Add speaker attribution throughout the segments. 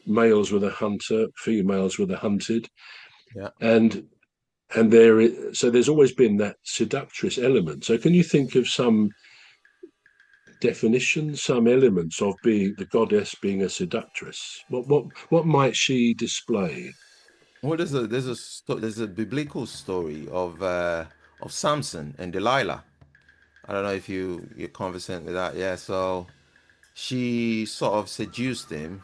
Speaker 1: males were the hunter, females were the hunted,
Speaker 2: Yeah.
Speaker 1: and so there's always been that seductress element. So can you think of some definitions, some elements of being the goddess being a seductress? What might she display?
Speaker 2: Well, there's a biblical story of Samson and Delilah. I don't know if you're conversant with that. Yeah. So she sort of seduced him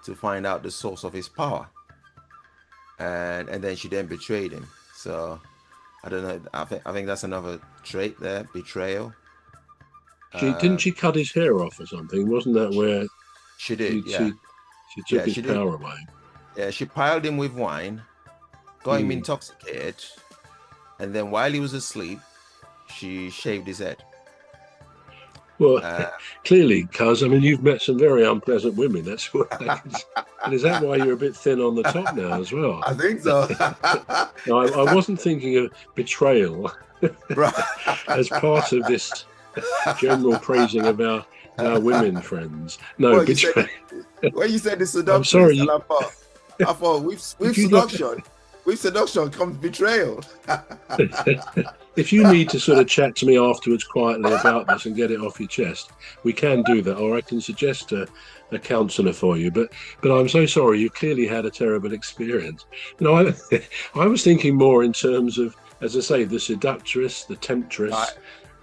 Speaker 2: to find out the source of his power, and then she then betrayed him. So I don't know. I think that's another trait there, betrayal.
Speaker 1: She didn't
Speaker 2: Uh,
Speaker 1: she cut his hair off or something? Wasn't that where
Speaker 2: she did.
Speaker 1: she
Speaker 2: Yeah.
Speaker 1: she she took
Speaker 2: Yeah.
Speaker 1: his
Speaker 2: She did.
Speaker 1: power away?
Speaker 2: Yeah. She piled him with wine, got him
Speaker 1: Hmm.
Speaker 2: intoxicated, and then while he was asleep, she shaved his head.
Speaker 1: Well,
Speaker 2: Uh,
Speaker 1: clearly, cuz I mean, you've met some very unpleasant women. That's what I can. And is that why you're a bit thin on the top now as well?
Speaker 2: I think so.
Speaker 1: No, I wasn't thinking of betrayal
Speaker 2: Right.
Speaker 1: as part of this general praising of our women friends. No,
Speaker 2: Well, you said
Speaker 1: betrayal.
Speaker 2: when you said the
Speaker 1: I'm
Speaker 2: seductress,
Speaker 1: sorry.
Speaker 2: and I thought with
Speaker 1: If you'd like,
Speaker 2: seduction comes betrayal.
Speaker 1: if you need to sort of chat to me afterwards quietly about this and get it off your chest, we can do that, or I can suggest a counsellor for you. But I'm so sorry. You clearly had a terrible experience. No, I was thinking more in terms of, as I say, the seductress, the
Speaker 2: Right.
Speaker 1: temptress,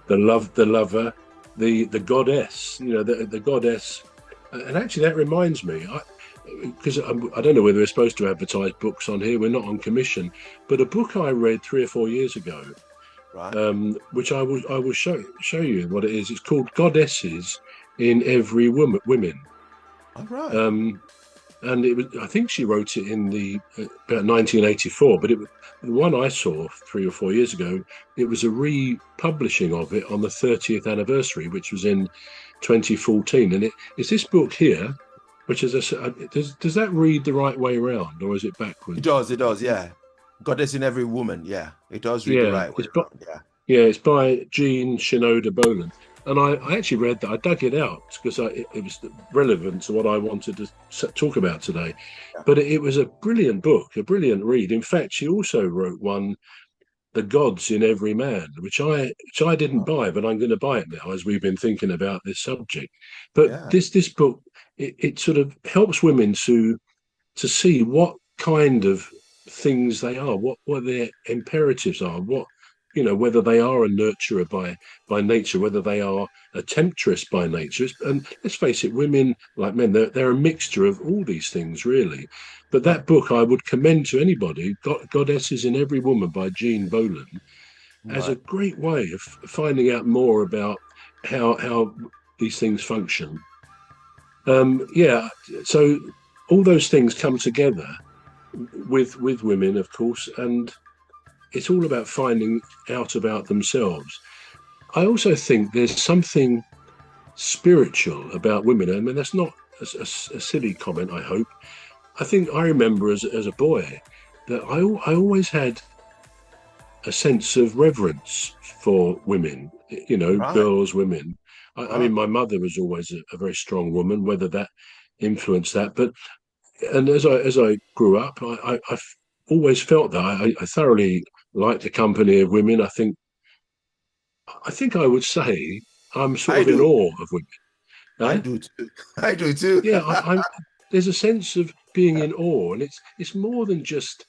Speaker 1: the lover, the goddess. You know, the goddess. And actually, that reminds me. Because I don't know whether we're supposed to advertise books on here. We're not on commission, but a book I read 3 or 4 years ago,
Speaker 2: Right.
Speaker 1: which I will show you what it is. It's called Goddesses in Every Women,
Speaker 2: All right.
Speaker 1: um, and it was, I think she wrote it in the about 1984. But the one I saw 3 or 4 years ago, it was a republishing of it on the 30th anniversary, which was in 2014, and it's this book here. Which is does that read the right way around, or is it
Speaker 2: It
Speaker 1: backwards?
Speaker 2: does. It does. Yeah. Goddess in every woman. Yeah. It does read the
Speaker 1: Yeah,
Speaker 2: right way around. Yeah.
Speaker 1: yeah, it's by Jean Shinoda Boland, and I actually read that. I dug it out because it was relevant to what I wanted to talk about today.
Speaker 2: Yeah.
Speaker 1: But it was a brilliant book, a brilliant read. In fact, she also wrote one, "The Gods in Every Man," which I didn't
Speaker 2: Oh,
Speaker 1: buy, but I'm going to buy it now as we've been thinking about this subject. But
Speaker 2: yeah.
Speaker 1: this book, it sort of helps women to see what kind of things they are, what their imperatives are, whether they are a nurturer by nature, whether they are a temptress by nature. And let's face it, women like men, they're a mixture of all these things, really. But
Speaker 2: Right.
Speaker 1: that book I would commend to anybody, Goddesses in Every Woman by Jean Boland, as a
Speaker 2: Right.
Speaker 1: great way of finding out more about how these things function. Yeah, so all those things come together with women, of course, and it's all about finding out about themselves. I also think there's something spiritual about women. I mean, that's not a silly comment, I hope. I think I remember as a boy that I always had a sense of reverence for women,
Speaker 2: Right.
Speaker 1: girls, women. I mean,
Speaker 2: Wow.
Speaker 1: my mother was always a very strong woman, whether that influenced that. But and as I grew up, I've always felt that I thoroughly like the company of women. I think I would say I'm sort
Speaker 2: I
Speaker 1: of in
Speaker 2: do.
Speaker 1: awe of women.
Speaker 2: I
Speaker 1: Huh?
Speaker 2: do too. I do too.
Speaker 1: Yeah, I'm. There's a sense of being in awe, and it's more than just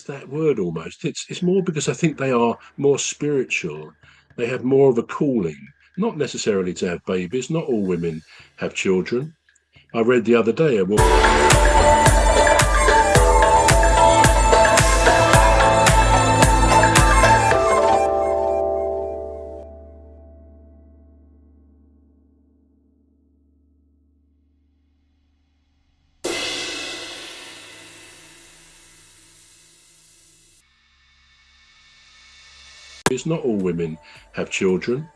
Speaker 1: that word. Almost, it's more because I think they are more spiritual. They have more of a calling, not necessarily to have babies. Not all women have children. I read the other day a woman it's not all women have children.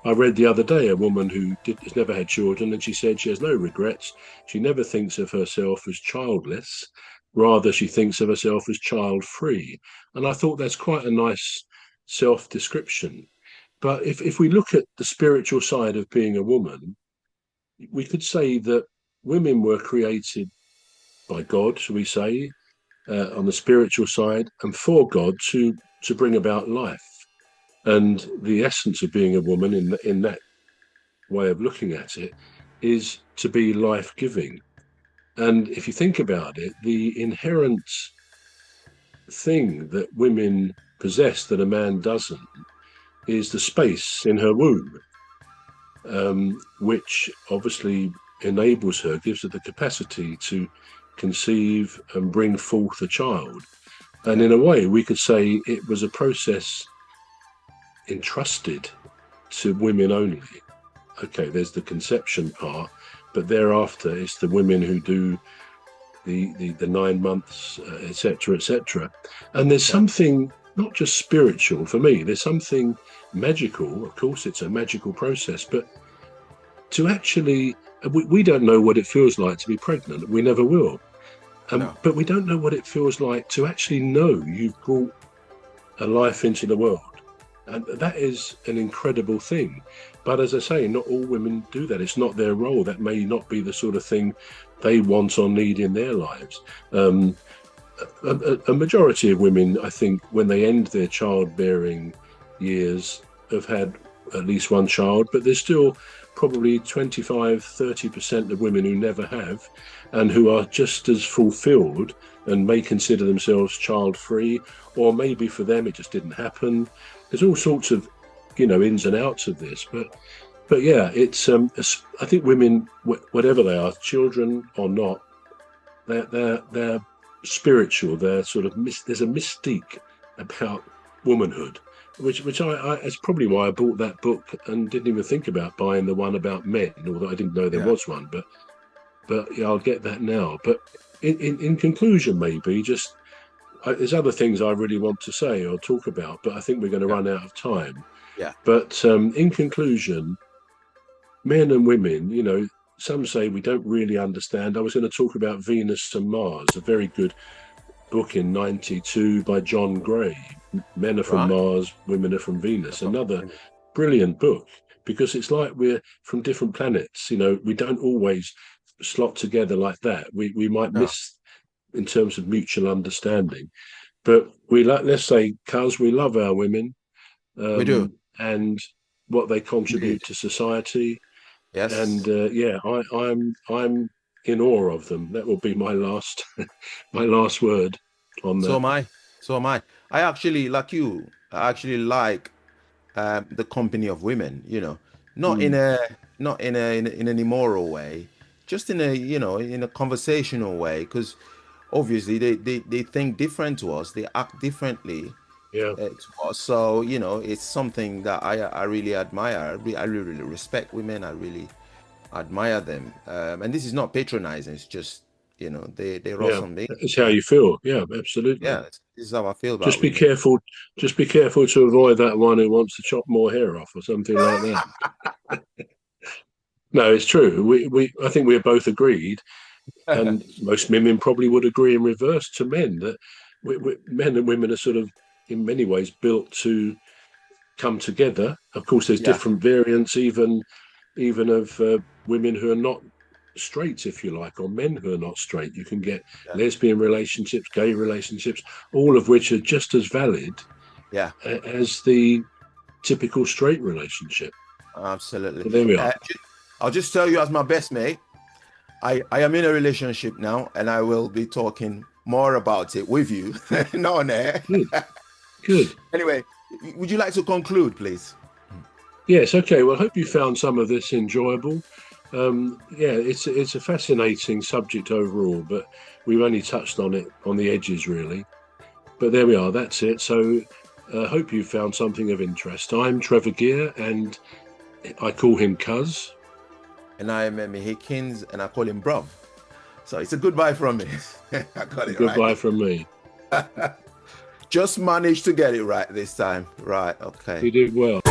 Speaker 1: I read the other day a woman who has never had children, and she said she has no regrets. She never thinks of herself as childless, rather, she thinks of herself as child free. And I thought that's quite a nice self description. But if we look at the spiritual side of being a woman, we could say that women were created by God, shall we say, on the spiritual side, and for God to bring about life. And the essence of being a woman in that way of looking at it is to be life-giving. And if you think about it, the inherent thing that women possess that a man doesn't is the space in her womb, which obviously enables her, gives her the capacity to conceive and bring forth a child. And in a way, we could say it was a process entrusted to women only. Okay, there's the conception part, but thereafter it's the women who do the 9 months, etc., etc. And there's something not just spiritual for me, there's something magical. Of course, it's a magical process, but to actually, we don't know what it feels like to be pregnant. We never will.
Speaker 2: No.
Speaker 1: But we don't know what it feels like to actually know you've brought a life into the world. And that is an incredible thing. But as I say, not all women do that. It's not their role. That may not be the sort of thing they want or need in their lives. A majority of women, I think, when they end their childbearing years, have had at least one child, but there's still probably 25-30% of women who never have, and who are just as fulfilled and may consider themselves child-free, or maybe for them it just didn't happen. There's all sorts of, ins and outs of this, but yeah, it's I think women, whatever they are, children or not, they're spiritual. They're sort of there's a mystique about womanhood, which I it's probably why I bought that book and didn't even think about buying the one about men, although I didn't know there was one. But yeah, I'll get that now. But in conclusion, maybe just there's other things I really want to say or talk about, but I think we're going to run out of time.
Speaker 2: Yeah.
Speaker 1: But in conclusion, men and women, some say we don't really understand. I was going to talk about Venus and Mars, a very good book in '92 by John Gray. Men are from Mars, women are from Venus. Another brilliant book, because it's like we're from different planets. We don't always slot together like that. We might miss in terms of mutual understanding. But let's say, cuz we love our women.
Speaker 2: We do.
Speaker 1: And what they contribute to society.
Speaker 2: Yes.
Speaker 1: And I'm in awe of them. That will be my last word on that.
Speaker 2: So am I. I actually, like you, like the company of women. Not in an immoral way, just in a conversational way, because obviously they think different to us. They act differently.
Speaker 1: Yeah.
Speaker 2: So it's something that I really admire. I really respect women. I really admire them. And this is not patronizing. It's just they're awesome.
Speaker 1: That's how you feel. Yeah, absolutely.
Speaker 2: Yeah, this is how I feel about.
Speaker 1: Just be careful. Just be careful to avoid that one who wants to chop more hair off or something like that. No, it's true. I think we're both agreed, and most women probably would agree in reverse to men, that men and women are sort of, in many ways, built to come together. Of course, there's different variants, even of women who are not straight, if you like, or men who are not straight. You can get lesbian relationships, gay relationships, all of which are just as valid as the typical straight relationship.
Speaker 2: Absolutely.
Speaker 1: So there we are.
Speaker 2: I'll just tell you, as my best mate, I am in a relationship now, and I will be talking more about it with you. No, on air.
Speaker 1: Good.
Speaker 2: Anyway, would you like to conclude, please?
Speaker 1: Yes. Okay. Well, I hope you found some of this enjoyable. It's a fascinating subject overall, but we've only touched on it on the edges, really. But there we are. That's it. So I hope you found something of interest. I'm Trevor Gear, and I call him Cuz.
Speaker 2: And I am Emmy Hikins, and I call him Bruv. So it's a goodbye from me. I got it
Speaker 1: Goodbye
Speaker 2: right.
Speaker 1: from me.
Speaker 2: Just managed to get it right this time. Right, okay.
Speaker 1: You did well.